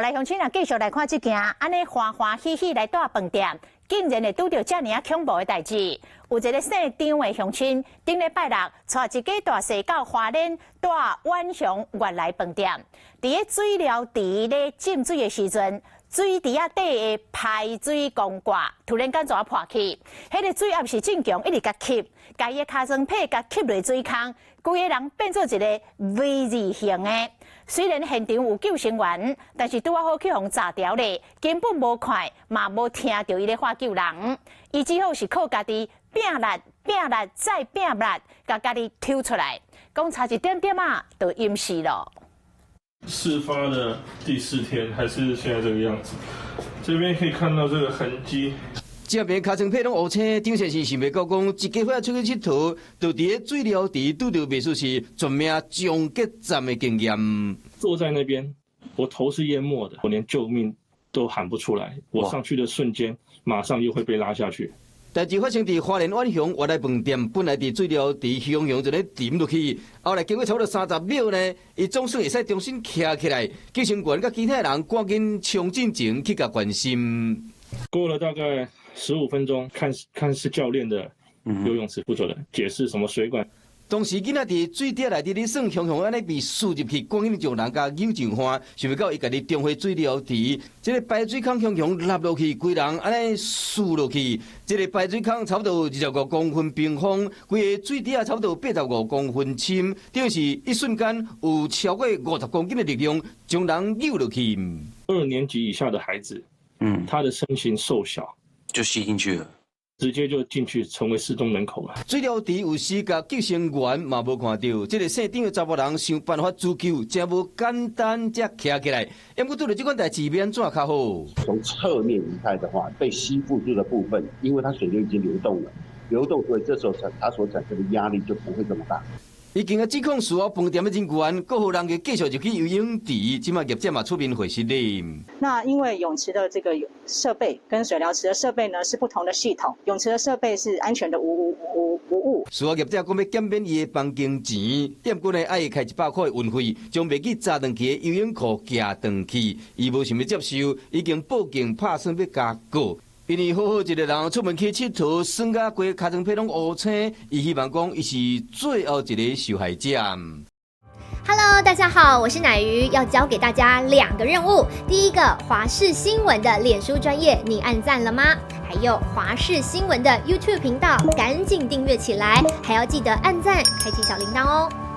来乡亲啊，继续来看这件安尼欢欢喜喜来住饭店，竟然会拄到这么啊恐怖的代志。有一个姓张的乡亲，顶礼拜六带一家大细到花莲住万祥原来饭店，伫个水疗池咧浸水的时阵。 水池底的排水公挂突然间就啊破去，迄个水压是正强，一直甲吸，甲伊的尻川皮甲吸落水坑，规个人变做一个 V 字形的。虽然现场有救生员，但是拄啊好去互炸掉咧，根本无看，嘛无听到伊咧喊救人，伊只好是靠家己拼力再拼力，甲家己抽出来，讲差一点点啊，就淹死了。 事发的第4天还是现在这个样子，这边可以看到这个痕迹。这边尻川皮拢乌青，张先生想袂到讲一家伙出去佚佗，就伫个水疗池拄到袂输是全命终结站的经验。坐在那边，我头是淹没的，我连救命都喊不出来。我上去的瞬间，马上又会被拉下去。 代志发生伫花莲万祥原来饭店，本来伫水疗池汹涌就咧沉落去，后来经过差不多30秒呢，伊总算会使重新徛起来。救生员甲其他人赶紧冲进前去甲关心。过了大概15分钟，看是教练的游泳池负责人解释什么水管。 当时囡仔伫水底内底咧耍汹汹安尼被输入去，赶紧将人甲扭上岸，想袂到伊家己中回水疗池，这个排水孔汹汹落落去，规人安尼输落去。这个排水孔差不多25公分平方，规个水底差不多85公分深，等于是一瞬间有超过50公斤的力量将人扭落去。2年级以下的孩子，他的身形瘦小，就吸进去了。 直接就进去成为失踪人口了。水疗池有时甲救生员嘛无看到，这个姓张的查甫人想办法自救，真无简单才徛起来。要不对了这款代志要安怎较好？从侧面离开的话，被吸附住的部分，因为它水流已经流动了，所以这时候它所产生的压力就不会这么大。 已经指控所有饭店的人员，各户人继续入去游泳池，今嘛业者嘛出面回信哩。那因为泳池的这个设备跟水疗池的设备呢是不同的系统，泳池的设备是安全的无误。所有业者讲要减免伊的房间钱，店过呢爱开100块的运费，将袂记扎转去的游泳裤寄转去，伊无想要接受，已经报警拍算要加告。 因为好好一个人出门去佚佗，耍甲规尻川皮拢乌青，伊希望讲伊是最后一个受害者。Hello， 大家好，我是乃瑜，要教给大家2个任务。第一个，华视新闻的脸书专页，你按赞了吗？还有华视新闻的 YouTube 频道，赶紧订阅起来，还要记得按赞，开启小铃铛哦。